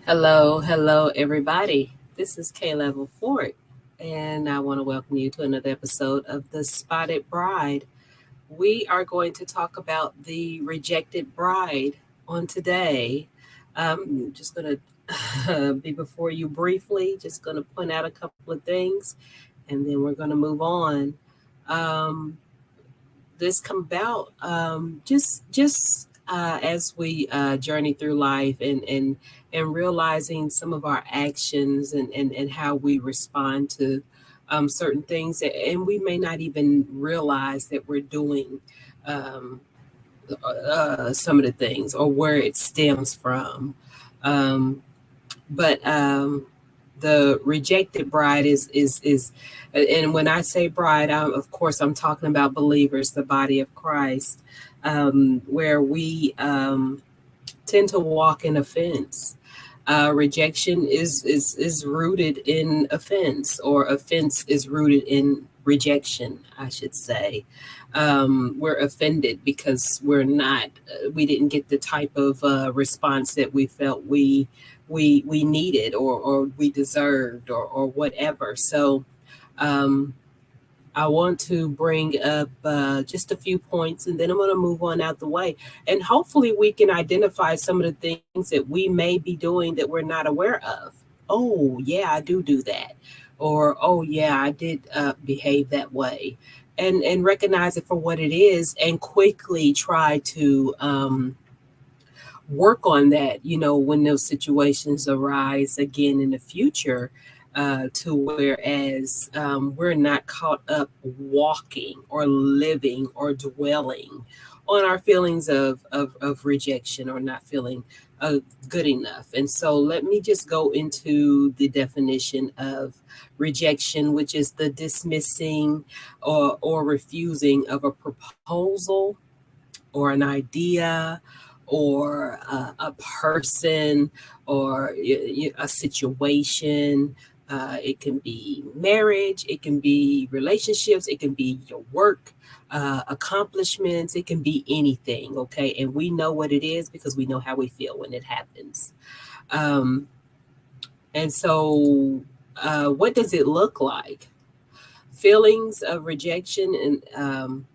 Hello, everybody. This is K Level Fort, and I want to welcome you to another episode of The Spotted Bride. We are going to talk about the rejected bride on today. I'm just going to be before you briefly, just going to point out a couple of things, and then we're going to move on. Um, this come about just as we journey through life and realizing some of our actions and how we respond to certain things and we may not even realize that we're doing um, some of the things or where it stems from. Um, but the rejected bride is and when I say bride, of course I'm talking about believers, the body of Christ, where we tend to walk in offense. Rejection is rooted in offense, or offense is rooted in rejection, I should say. We're offended because we didn't get the type of response that we felt we needed or we deserved or whatever. So um, I want to bring up just a few points and then I'm going to move on out the way. And hopefully, we can identify some of the things that we may be doing that we're not aware of. Oh, yeah, I do that. Or, oh, yeah, I did behave that way. And recognize it for what it is and quickly try to work on that, when those situations arise again in the future, to whereas we're not caught up walking or living or dwelling on our feelings of rejection or not feeling good enough. And so let me just go into the definition of rejection, which is the dismissing or refusing of a proposal or an idea or a person or a situation. It can be marriage, it can be relationships, it can be your work, accomplishments, it can be anything, okay? And we know what it is because we know how we feel when it happens. Um, and so, what does it look like? Feelings of rejection and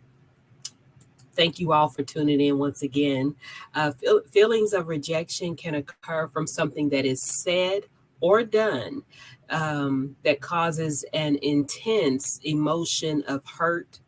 thank you all for tuning in once again. Feelings of rejection can occur from something that is said or done that causes an intense emotion of hurt,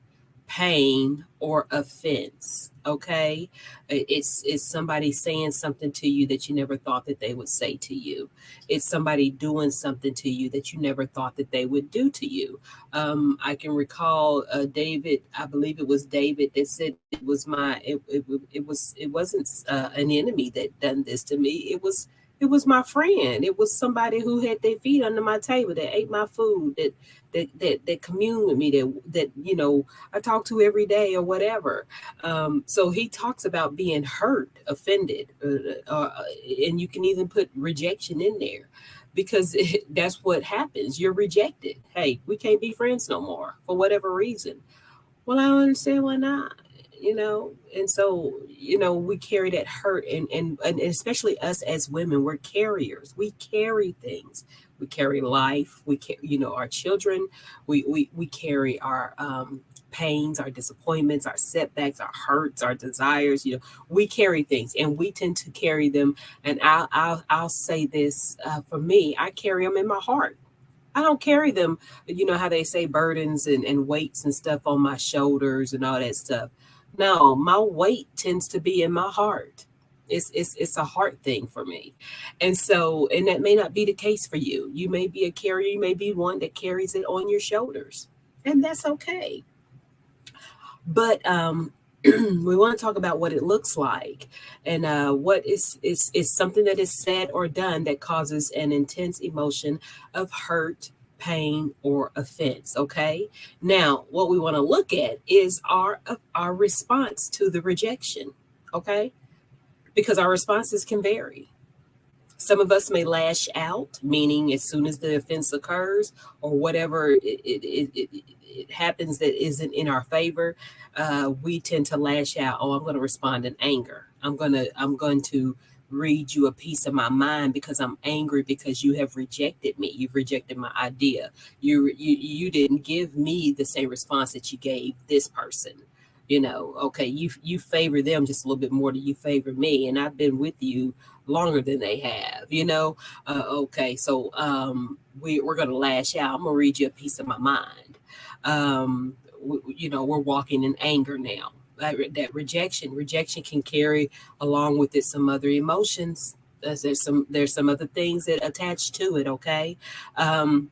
pain, or offense. Okay, it's somebody saying something to you that you never thought that they would say to you. It's somebody doing something to you that you never thought that they would do to you. I can recall David. I believe it was David that said it wasn't an enemy that done this to me. It was my friend. It was somebody who had their feet under my table, that ate my food, that communed with me, that I talk to every day or whatever. So he talks about being hurt, offended, and you can even put rejection in there because that's what happens. You're rejected. Hey, we can't be friends no more for whatever reason. Well, I don't understand why not. And so we carry that hurt, and especially us as women, we're carriers. We carry things. We carry life. We carry, our children. We carry our pains, our disappointments, our setbacks, our hurts, our desires. We carry things, and we tend to carry them. And I'll say this for me, I carry them in my heart. I don't carry them, how they say burdens and weights and stuff on my shoulders and all that stuff. No, my weight tends to be in my heart. It's a heart thing for me. And that may not be the case for you. You may be a carrier, you may be one that carries it on your shoulders. And that's okay. But we want to talk about what it looks like and what is something that is said or done that causes an intense emotion of hurt, pain, or offense. Okay. Now, what we want to look at is our response to the rejection. Okay, because our responses can vary. Some of us may lash out, meaning as soon as the offense occurs or whatever it happens that isn't in our favor, we tend to lash out. Oh, I'm going to respond in anger. I'm going to read you a piece of my mind because I'm angry because you have rejected me. You've rejected my idea. You didn't give me the same response that you gave this person. Okay, you favor them just a little bit more than you favor me, and I've been with you longer than they have. Okay, so we're gonna lash out. I'm gonna read you a piece of my mind. We're walking in anger now. That rejection can carry along with it some other emotions. There's some other things that attach to it. Okay, um,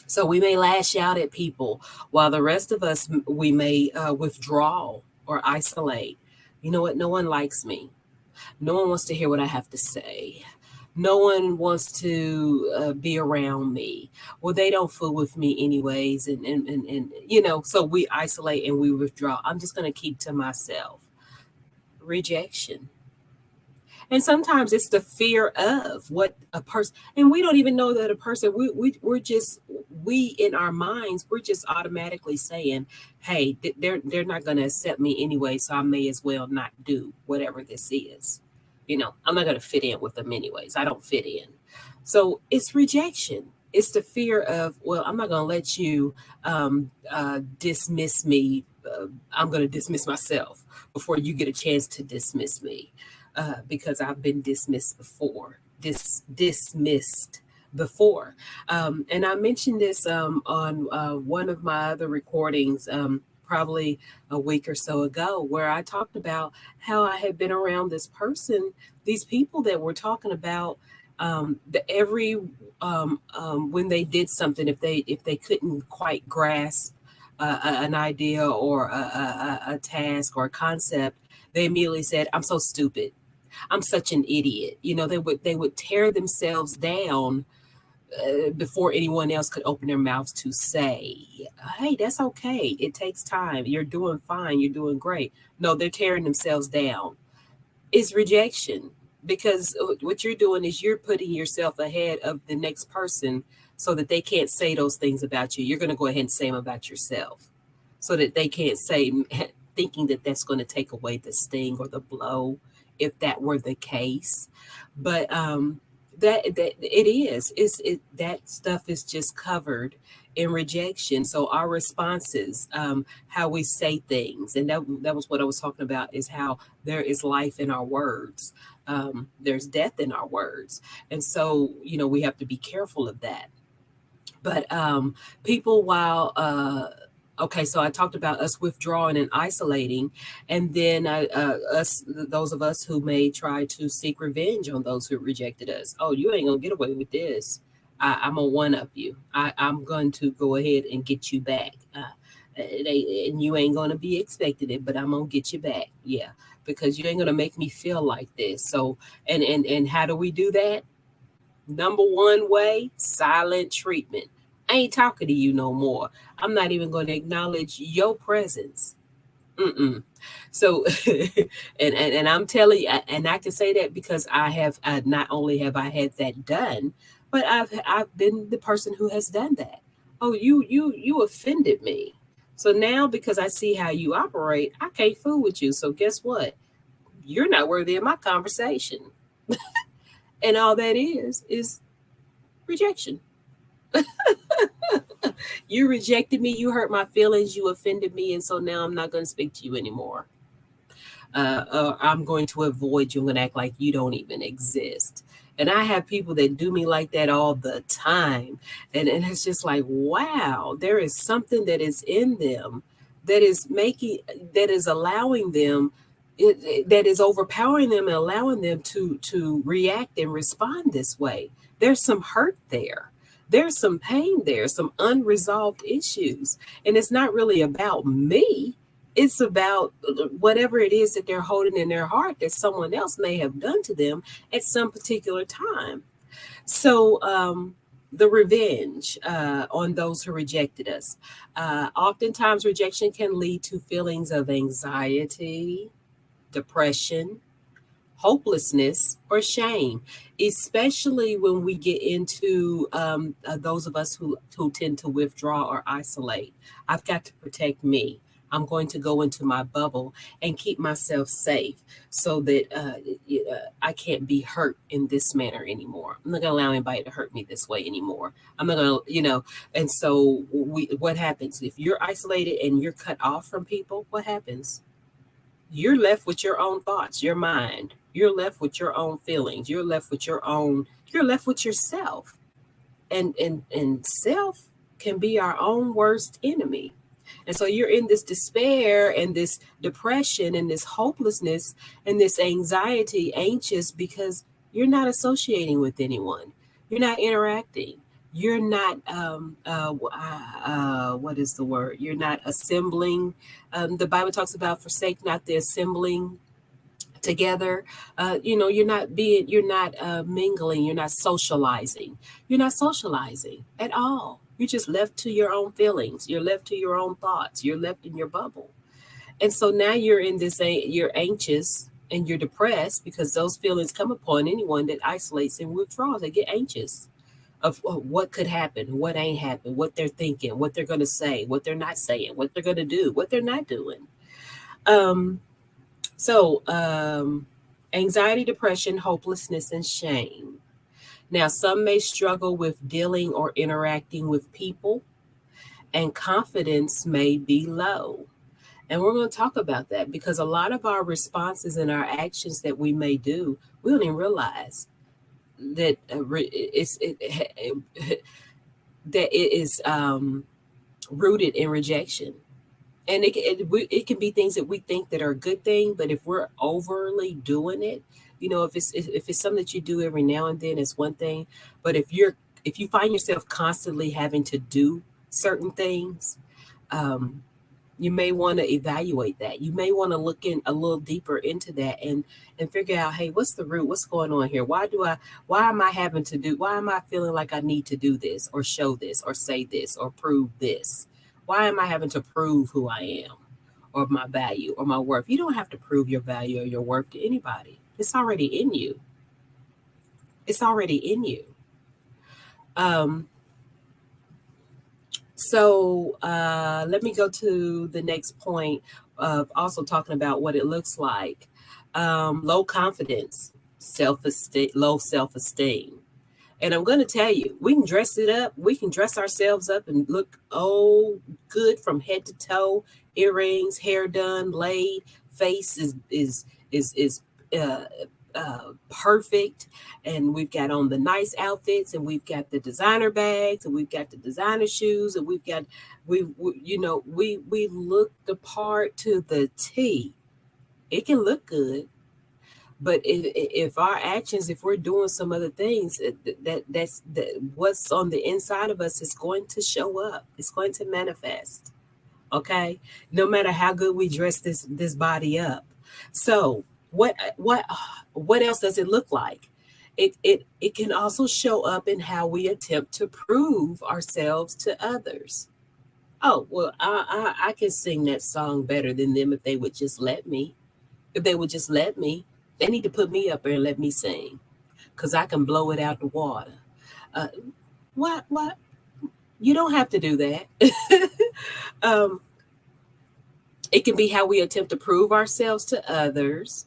so we may lash out at people, while the rest of us we may withdraw or isolate. You know what? No one likes me. No one wants to hear what I have to say. No one wants to be around me. Well, they don't fool with me anyways. And so we isolate and we withdraw. I'm just going to keep to myself. Rejection. And sometimes it's the fear of what a person, and we don't even know that a person, we in our minds, we're just automatically saying, hey, they're not going to accept me anyway, so I may as well not do whatever this is. I'm not going to fit in with them anyways. I don't fit in. So it's rejection. It's the fear of, well, I'm not going to let you dismiss me. I'm going to dismiss myself before you get a chance to dismiss me, because I've been dismissed before. Dismissed before. And I mentioned this on one of my other recordings, probably a week or so ago, where I talked about how I had been around this person, these people that were talking about every when they did something, if they couldn't quite grasp an idea or a task or a concept, they immediately said, "I'm so stupid. I'm such an idiot." They would tear themselves down before anyone else could open their mouths to say, "Hey, that's okay. It takes time. You're doing fine. You're doing great." No, they're tearing themselves down. It's rejection, because what you're doing is you're putting yourself ahead of the next person so that they can't say those things about you. You're going to go ahead and say them about yourself so that they can't say, thinking that that's going to take away the sting or the blow, if that were the case. But that it is, that stuff is just covered in rejection. So our responses, how we say things, and that was what I was talking about, is how there is life in our words. There's death in our words. And so, we have to be careful of that. But people, while okay, so I talked about us withdrawing and isolating, and then those of us who may try to seek revenge on those who rejected us. Oh, you ain't gonna get away with this. I'm gonna one up you. I'm going to go ahead and get you back. And you ain't gonna be expecting it, but I'm gonna get you back. Yeah, because you ain't gonna make me feel like this. So, and how do we do that? Number one way, silent treatment. I ain't talking to you no more. I'm not even going to acknowledge your presence. Mm-mm. So, and I'm telling you, and I can say that because I have, not only have I had that done, but I've been the person who has done that. Oh, you offended me. So now, because I see how you operate, I can't fool with you. So guess what? You're not worthy of my conversation. And all that is rejection. You rejected me, you hurt my feelings, you offended me, and so now I'm not going to speak to you anymore. I'm going to avoid you. I'm going to act like you don't even exist. And I have people that do me like that all the time. And it's just like, wow, there is something that is in them that is making, that is allowing them, that is overpowering them and allowing them to react and respond this way. There's some hurt there. There's some pain there, some unresolved issues. And it's not really about me. It's about whatever it is that they're holding in their heart that someone else may have done to them at some particular time. So, the revenge on those who rejected us. Oftentimes, rejection can lead to feelings of anxiety, depression, hopelessness, or shame, especially when we get into those of us who tend to withdraw or isolate. I've got to protect me. I'm going to go into my bubble and keep myself safe so that I can't be hurt in this manner anymore. I'm not going to allow anybody to hurt me this way anymore. I'm not going to, and so what happens if you're isolated and you're cut off from people? What happens? You're left with your own thoughts, your mind. You're left with your own feelings. You're left with yourself. And self can be our own worst enemy. And so you're in this despair and this depression and this hopelessness and this anxiety, anxious because you're not associating with anyone. You're not interacting. You're not, what is the word? You're not assembling. The Bible talks about forsake not the assembling together. You're not mingling, you're not socializing at all. You're just left to your own feelings, you're left to your own thoughts, you're left in your bubble. And so now you're in this, you're anxious and you're depressed because those feelings come upon anyone that isolates and withdraws. They get anxious of what could happen, what ain't happened, what they're thinking, what they're going to say, what they're not saying, what they're going to do, what they're not doing. um so, anxiety, depression, hopelessness, and shame. Now, some may struggle with dealing or interacting with people, and confidence may be low. And we're going to talk about that because a lot of our responses and our actions that we may do, we don't even realize that that it is rooted in rejection. And it can be things that we think that are a good thing, but if we're overly doing it, if it's something that you do every now and then, it's one thing. But if you find yourself constantly having to do certain things, um, you may want to evaluate that. You may want to look in a little deeper into that and figure out, hey, what's the root? What's going on here? Why am I feeling like I need to do this or show this or say this or prove this? Why am I having to prove who I am or my value or my worth? You don't have to prove your value or your worth to anybody. It's already in you. It's already in you. Um, So let me go to the next point of also talking about what it looks like. Low confidence, low self esteem. And I'm going to tell you, we can dress it up. We can dress ourselves up and look good from head to toe. Earrings, hair done, laid, face is uh, perfect, and we've got on the nice outfits, and we've got the designer bags, and we've got the designer shoes, and we look the part to the T. It can look good, but if our actions, if we're doing some other things, that's what's on the inside of us is going to show up. It's going to manifest. Okay, no matter how good we dress this body up. So what else does it look like? It can also show up in how we attempt to prove ourselves to others. Oh well, I can sing that song better than them if they would just let me. If they would just let me, they need to put me up there and let me sing, cause I can blow it out the water. Uh, what? You don't have to do that. um, it can be how we attempt to prove ourselves to others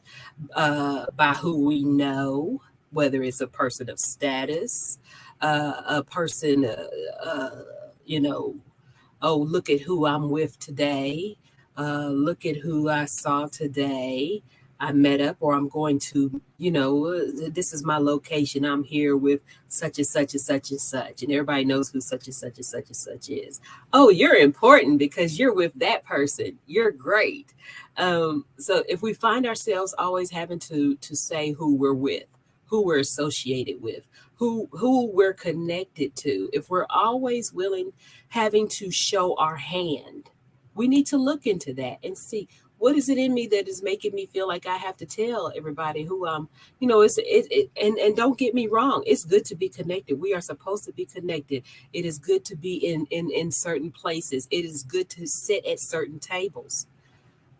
by who we know, whether it's a person of status, a person, you know, oh, look at who I'm with today. Look at who I saw today. I met up, or I'm going to, this is my location. I'm here with such and such and such and such. And everybody knows who such and such and such and such is. Oh, you're important because you're with that person. You're great. So if we find ourselves always having to say who we're with, who we're associated with, who we're connected to, if we're always having to show our hand, we need to look into that and see what is it in me that is making me feel like I have to tell everybody who and don't get me wrong, it's good to be connected. We are supposed to be connected. It is good to be in certain places. It is good to sit at certain tables.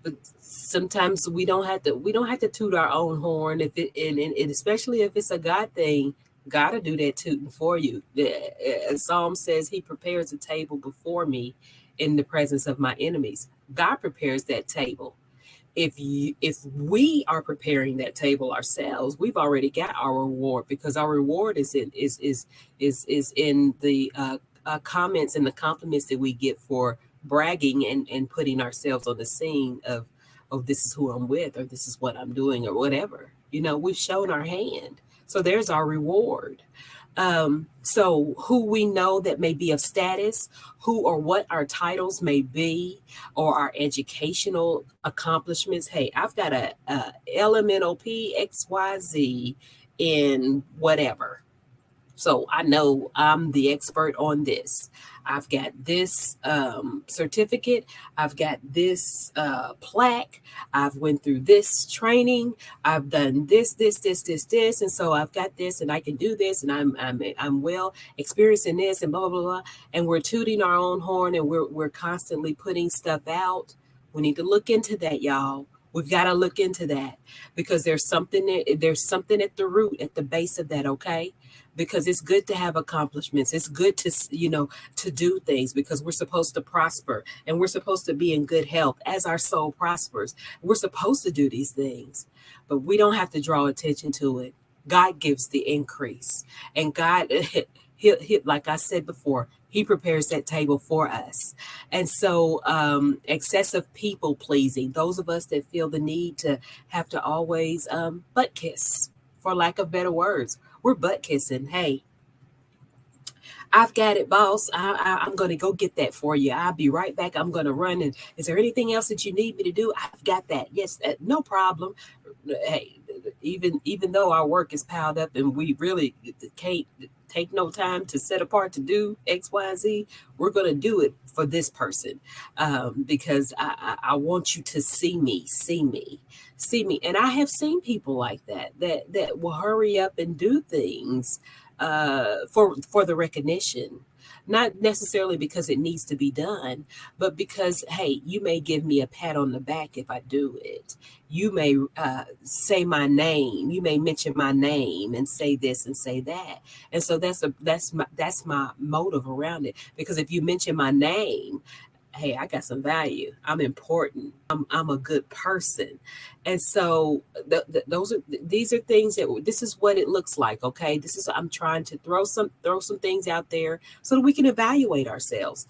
But sometimes we don't have to toot our own horn if it and especially if it's a God thing. God to do that tooting for you. The Psalm says he prepares a table before me in the presence of my enemies. God prepares that table. If we are preparing that table ourselves, we've already got our reward, because our reward is in the comments and the compliments that we get for bragging and putting ourselves on the scene of, oh, this is who I'm with, or this is what I'm doing, or whatever. We've shown our hand, so there's our reward. So who we know that may be of status, who or what our titles may be, or our educational accomplishments. Hey, I've got a LMNOP XYZ in whatever. So I know I'm the expert on this. I've got this certificate. I've got this plaque. I've went through this training. I've done this, and so I've got this, and I can do this, and I'm well experienced in this, and blah blah blah. Blah. And we're tooting our own horn, and we're constantly putting stuff out. We need to look into that, y'all. We've got to look into that, because there's something at the root, at the base of that. Okay, because it's good to have accomplishments. It's good to, to do things, because we're supposed to prosper, and we're supposed to be in good health as our soul prospers. We're supposed to do these things, but we don't have to draw attention to it. God gives the increase, and God, like I said before, He prepares that table for us. And so, excessive people pleasing, those of us that feel the need to have to always butt kiss, for lack of better words, we're butt kissing. Hey, I've got it, boss. I'm going to go get that for you. I'll be right back. I'm going to run. And is there anything else that you need me to do? I've got that. Yes, no problem. Hey, even though our work is piled up and we really can't take no time to set apart to do X, Y, Z, we're going to do it for this person, because I want you to see me. And I have seen people like that will hurry up and do things for the recognition, not necessarily because it needs to be done, but because, hey, you may give me a pat on the back if I do it. You may say my name. You may mention my name and say this and say that. And so that's my motive around it. Because if you mention my name, hey, I got some value. I'm important. I'm a good person. And so these are things that, this is what it looks like. Okay, this is, I'm trying to throw some things out there so that we can evaluate ourselves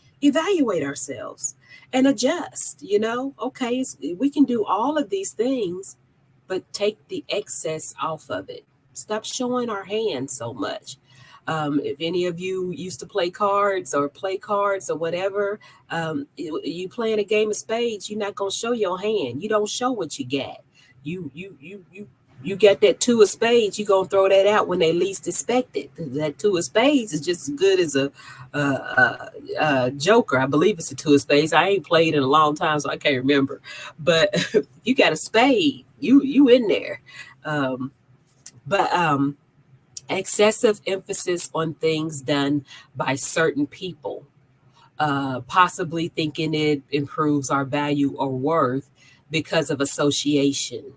and adjust. Okay, we can do all of these things, but take the excess off of it. Stop showing our hands so much. If any of you used to play cards or whatever, you playing a game of spades, you're not gonna show your hand. You don't show what you got. You got that two of spades. You gonna throw that out when they least expect it. That two of spades is just as good as a joker. I believe it's a two of spades. I ain't played in a long time, so I can't remember. But you got a spade. You in there. But excessive emphasis on things done by certain people, possibly thinking it improves our value or worth because of association.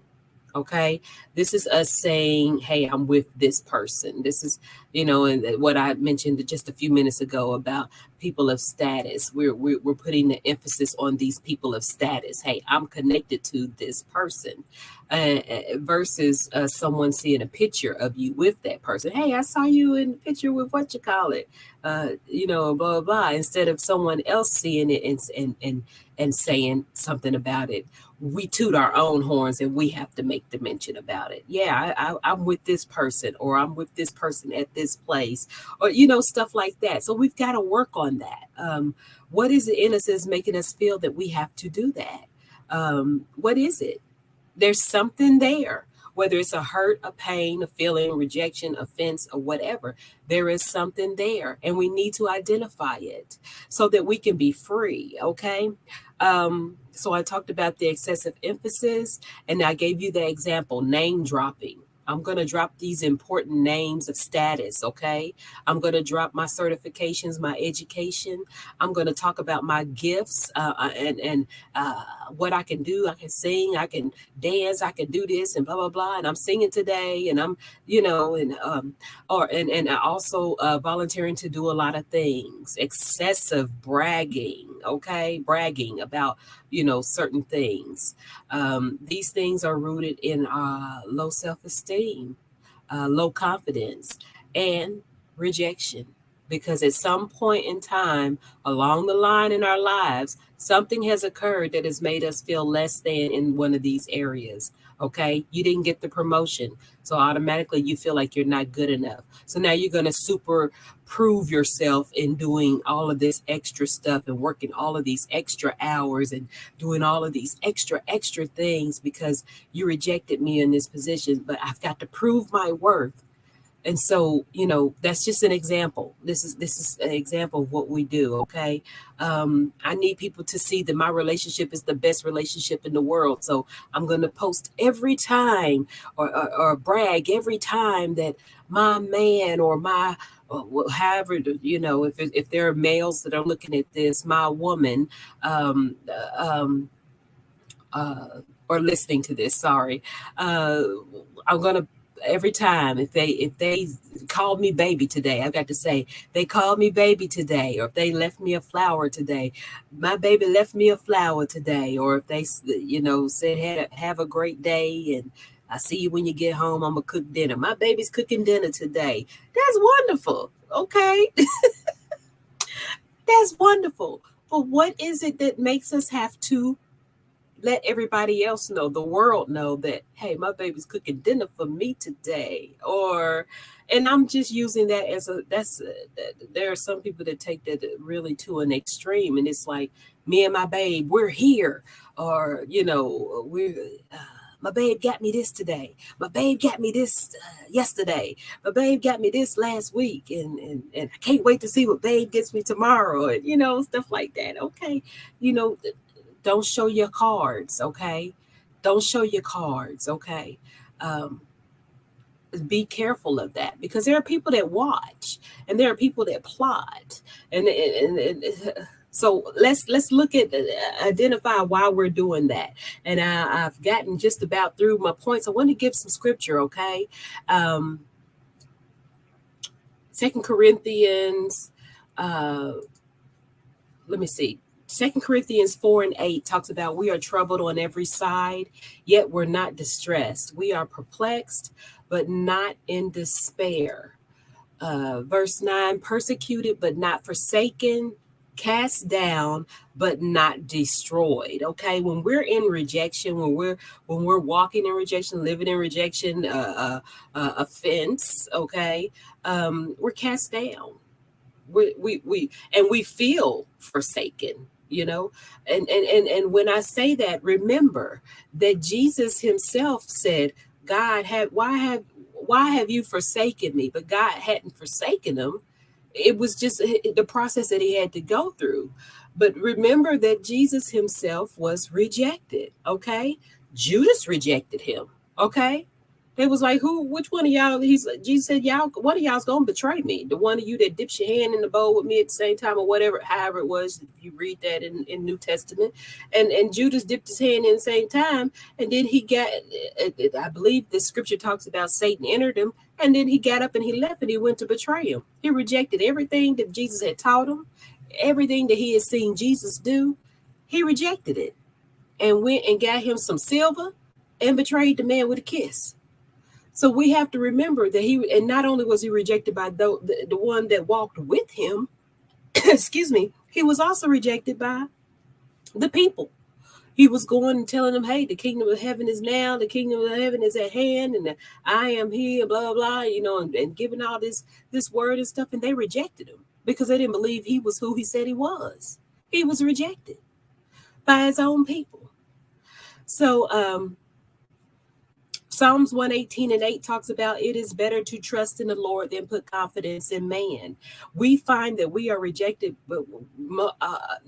Okay, this is us saying, hey, I'm with this person. This is, and what I mentioned just a few minutes ago about people of status. We're putting the emphasis on these people of status. Hey, I'm connected to this person, versus someone seeing a picture of you with that person. Hey, I saw you in the picture with what you call it, blah blah blah. Instead of someone else seeing it and saying something about it, we toot our own horns and we have to make the mention about it. Yeah, I'm with this person, or I'm with this person at this place, or stuff like that. So we've got to work on that. What is it in us is making us feel that we have to do that? What is it? There's something there, whether it's a hurt, a pain, a feeling, rejection, offense, or whatever. There is something there, and we need to identify it so that we can be free. Okay. So I talked about the excessive emphasis, and I gave you the example, name dropping. I'm going to drop these important names of status, okay? I'm going to drop my certifications, my education. I'm going to talk about my gifts and what I can do. I can sing, I can dance, I can do this and blah blah blah. And I'm singing today, and I'm, and I also volunteering to do a lot of things. Excessive bragging, okay, bragging about certain things. These things are rooted in low self-esteem, low confidence, and rejection. Because at some point in time along the line in our lives, something has occurred that has made us feel less than in one of these areas. Okay, you didn't get the promotion, so automatically you feel like you're not good enough. So now you're going to super prove yourself in doing all of this extra stuff and working all of these extra hours and doing all of these extra things because you rejected me in this position, but I've got to prove my worth. And so, that's just an example. This is an example of what we do. Okay, I need people to see that my relationship is the best relationship in the world. So I'm going to post every time, or brag every time that my man or my however, if there are males that are looking at this, my woman, um, um, uh, or listening to this, sorry, uh, I'm gonna every time if they called me baby today, I've got to say they called me baby today, or if they left me a flower today, my baby left me a flower today, or if they said have a great day and I see you when you get home. I'm gonna cook dinner. My baby's cooking dinner today. That's wonderful. Okay, that's wonderful. But what is it that makes us have to let everybody else know, the world know that, hey, my baby's cooking dinner for me today? Or, and I'm just using that as there are some people that take that really to an extreme, and it's like, me and my babe, we're here, or we're. My babe got me this today. My babe got me this yesterday. My babe got me this last week, and I can't wait to see what babe gets me tomorrow, and stuff like that. Okay, you know, don't show your cards, okay? Don't show your cards, okay? Um, be careful of that, because there are people that watch and there are people that plot, and so let's look at identify why we're doing that. And I've gotten just about through my points. I want to give some scripture, okay? um 2 Corinthians, uh let me see. 2 Corinthians 4:8 talks about, we are troubled on every side, yet we're not distressed. We are perplexed, but not in despair. Verse 9, persecuted, but not forsaken, cast down, but not destroyed. Okay, when we're in rejection, when we're walking in rejection, living in rejection, offense, okay, we're cast down. We feel forsaken, and when I say that, remember that Jesus himself said, God had why have you forsaken me? But God hadn't forsaken him. It was just the process that he had to go through. But remember that Jesus himself was rejected. Okay, Judas rejected him. Okay, they was like, who? Which one of y'all? Jesus said, y'all. One of y'all's gonna betray me. The one of you that dips your hand in the bowl with me at the same time, or whatever, however it was. If you read that in New Testament, and Judas dipped his hand in the same time, and then he got. I believe the scripture talks about Satan entered him, and then he got up and he left, and he went to betray him. He rejected everything that Jesus had taught him, everything that he had seen Jesus do. He rejected it and went and got him some silver and betrayed the man with a kiss. So we have to remember that and not only was he rejected by the one that walked with him, excuse me, he was also rejected by the people. He was going and telling them, hey, the kingdom of heaven is now, the kingdom of heaven is at hand, and I am here, blah, blah, blah, and giving all this word and stuff. And they rejected him because they didn't believe he was who he said he was. He was rejected by his own people. So Psalms 118:8 talks about it is better to trust in the Lord than put confidence in man. We find that we are rejected, but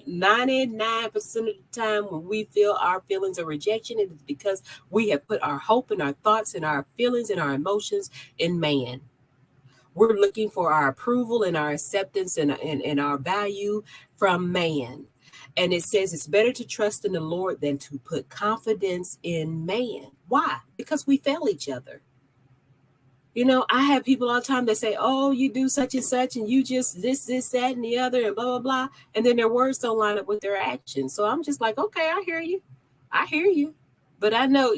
99% of the time when we feel our feelings of rejection, it is because we have put our hope and our thoughts and our feelings and our emotions in man. We're looking for our approval and our acceptance and our value from man. And it says it's better to trust in the Lord than to put confidence in man. Why? Because we fail each other. You know, I have people all the time that say, oh, you do such and such, and you just this, that, and the other, and blah, blah, blah. And then their words don't line up with their actions. So I'm just like, okay, I hear you. I hear you. But I know,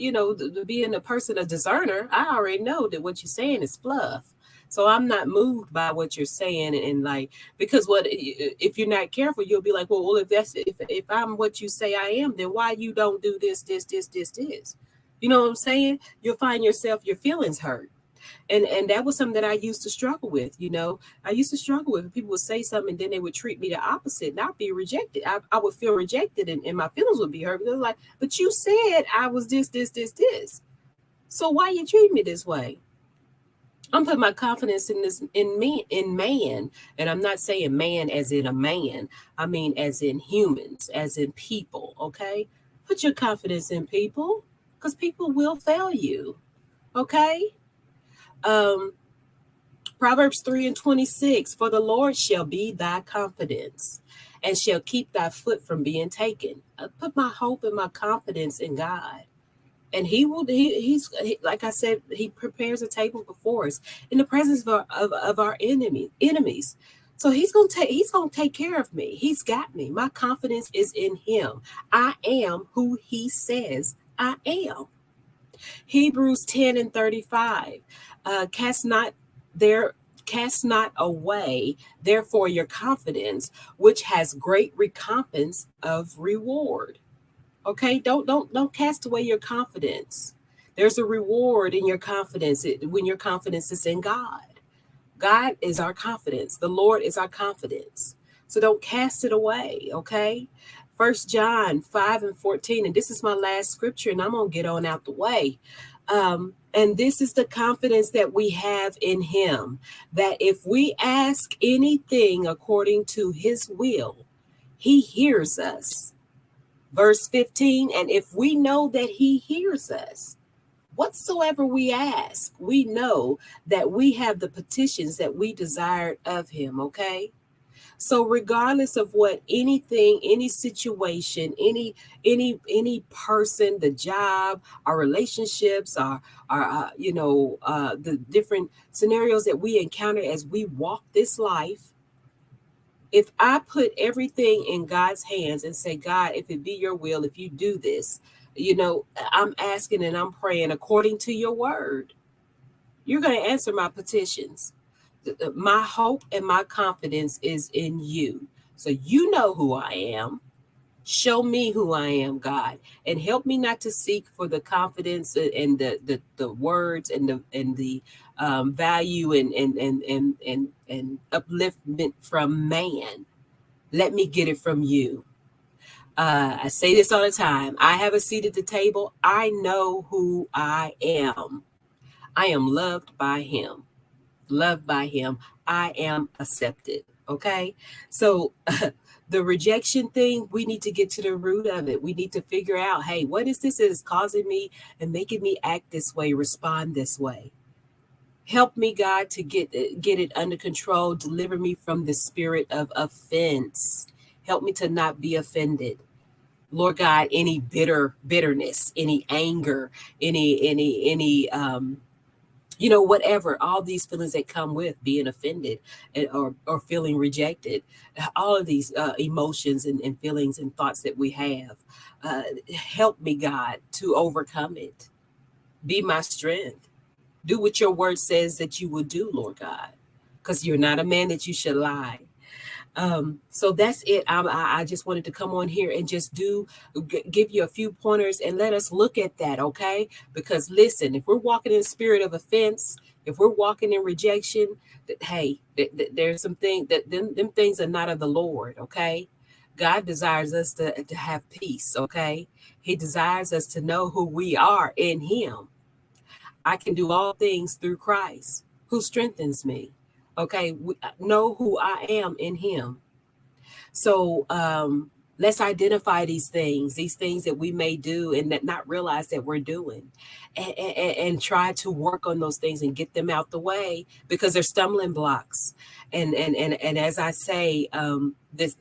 being a person, a discerner, I already know that what you're saying is fluff. So I'm not moved by what you're saying, and like, because what if you're not careful, you'll be like, well, if I'm what you say I am, then why you don't do this? You know what I'm saying? You'll find yourself your feelings hurt. And that was something that I used to struggle with. I used to struggle with people would say something and then they would treat me the opposite and I'd be rejected. I would feel rejected and my feelings would be hurt. Because like, but you said I was this. So why you treat me this way? I'm putting my confidence in this in me in man. And I'm not saying man as in a man. I mean as in humans, as in people, okay? Put your confidence in people because people will fail you. Okay? Um Proverbs 3:26, for the Lord shall be thy confidence and shall keep thy foot from being taken. I put my hope and my confidence in God. And he will, like I said, he prepares a table before us in the presence of our enemies. So he's gonna take care of me. He's got me. My confidence is in him. I am who he says I am. Hebrews 10:35. Cast not there cast not away therefore your confidence, which has great recompense of reward. Okay, don't cast away your confidence. There's a reward in your confidence when your confidence is in God. God is our confidence. The Lord is our confidence. So don't cast it away, okay? First John 5:14, and this is my last scripture, and I'm gonna get on out the way. And this is the confidence that we have in him, that if we ask anything according to his will, he hears us. Verse 15, and if we know that he hears us, whatsoever we ask, we know that we have the petitions that we desired of him, okay? So regardless of what anything, any situation, any person, the job, our relationships, our the different scenarios that we encounter as we walk this life, if I put everything in God's hands and say, God, if it be your will, if you do this, I'm asking and I'm praying according to your word, you're going to answer my petitions. My hope and my confidence is in you. So you know who I am. Show me who I am, God, and help me not to seek for the confidence and the words and the value and upliftment from man. Let me get it from you. I say this all the time. I have a seat at the table. I know who I am. I am loved by him. Loved by him. I am accepted. Okay. So the rejection thing, we need to get to the root of it. We need to figure out, hey, what is this that is causing me and making me act this way, respond this way? Help me, God, to get it under control. Deliver me from the spirit of offense. Help me to not be offended. Lord God, any bitterness, any anger, any whatever, all these feelings that come with being offended or feeling rejected, all of these emotions and feelings and thoughts that we have, help me, God, to overcome it. Be my strength. Do what your word says that you will do, Lord God, because you're not a man that you should lie. So that's it. I just wanted to come on here and just give you a few pointers and let us look at that, okay? Because listen, if we're walking in the spirit of offense, if we're walking in rejection, hey, there's some things them things are not of the Lord, okay? God desires us to have peace, okay? He desires us to know who we are in him. I can do all things through Christ who strengthens me. Okay, know who I am in Him. So let's identify these things that we may do and that not realize that we're doing, and try to work on those things and get them out the way because they're stumbling blocks. And as I say, this,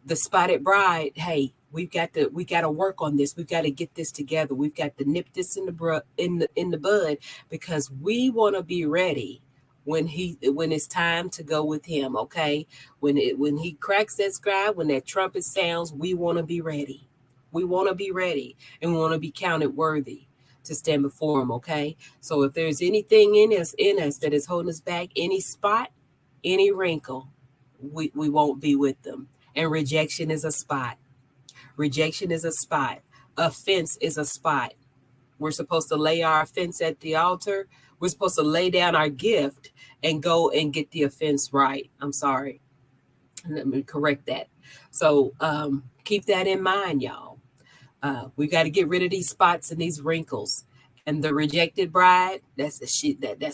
the spotted bride, hey, we got to work on this. We've got to get this together. We've got to nip this in the bud, because we want to be ready when it's time to go with Him. Okay, when He cracks that scribe, when that trumpet sounds, we want to be ready. We want to be ready, and we want to be counted worthy to stand before Him. Okay, so if there's anything in us that is holding us back, any spot, any wrinkle, we won't be with them. And rejection is a spot. Rejection is a spot. Offense is a spot. We're supposed to lay our offense at the altar. We're supposed to lay down our gift and go and get the offense right. I'm sorry. Let me correct that. So keep that in mind, y'all. We got to get rid of these spots and these wrinkles. And the rejected bride, that's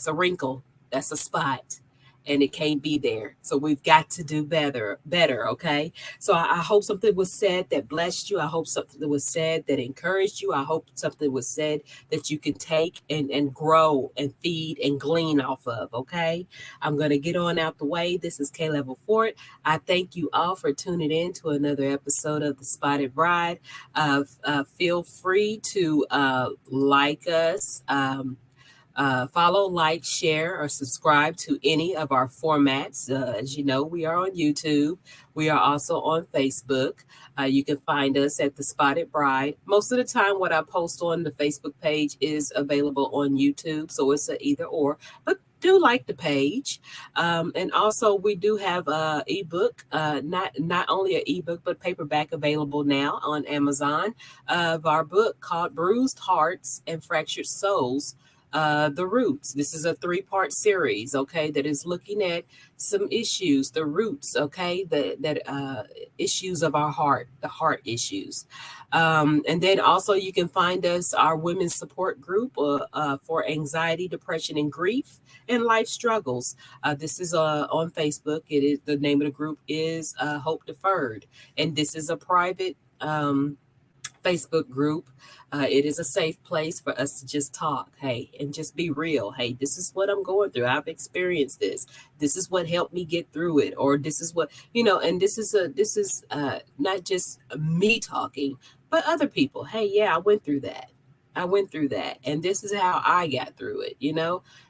a wrinkle. That's a spot. And it can't be there. So we've got to do better, okay? So I hope something was said that blessed you. I hope something was said that encouraged you. I hope something was said that you can take and grow and feed and glean off of, okay? I'm going to get on out the way. This is K Level Fort. I thank you all for tuning in to another episode of The Spotted Bride. Feel free to like us. Follow, like, share, or subscribe to any of our formats. As you know, we are on YouTube. We are also on Facebook. You can find us at The Spotted Bride. Most of the time, what I post on the Facebook page is available on YouTube, so it's a either or. But do like the page, and also we do have a ebook, not only an ebook but paperback available now on Amazon, of our book called Bruised Hearts and Fractured Souls, the roots. This is a 3-part series, okay, that is looking at some issues, the roots, okay, that issues of our heart, the heart issues. And then also you can find us, our women's support group for anxiety, depression, and grief and life struggles. This is on Facebook. It is, the name of the group is Hope Deferred, and this is a private Facebook group. It is a safe place for us to just talk, hey, and just be real. Hey, this is what I'm going through. I've experienced this. This is what helped me get through it, or this is what, and this is not just me talking, but other people. Hey, yeah, I went through that. I went through that, and this is how I got through it.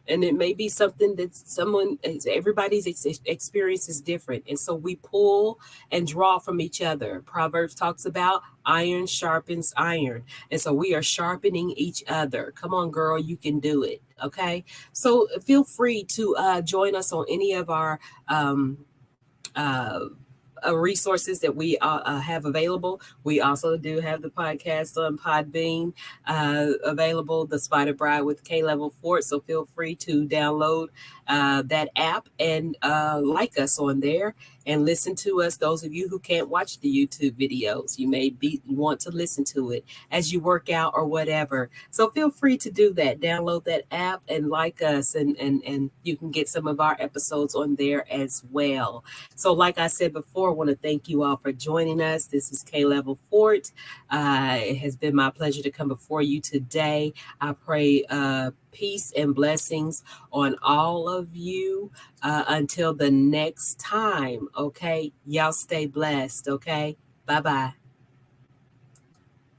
And it may be something that everybody's experience is different. And so we pull and draw from each other. Proverbs talks about iron sharpens iron. And so we are sharpening each other. Come on, girl, you can do it. Okay. So feel free to join us on any of our uh, resources that we have available. We also do have the podcast on Podbean available, The Spotted Bride with K Level Fort. So feel free to download that app and like us on there and listen to us. Those of you who can't watch the YouTube videos, you may want to listen to it as you work out or whatever. So feel free to do that. Download that app and like us, and you can get some of our episodes on there as well. So like I said before, I want to thank you all for joining us. This is K Level Fort. It has been my pleasure to come before you today. I pray peace and blessings on all of you until the next time. Okay, y'all stay blessed. Okay, bye-bye.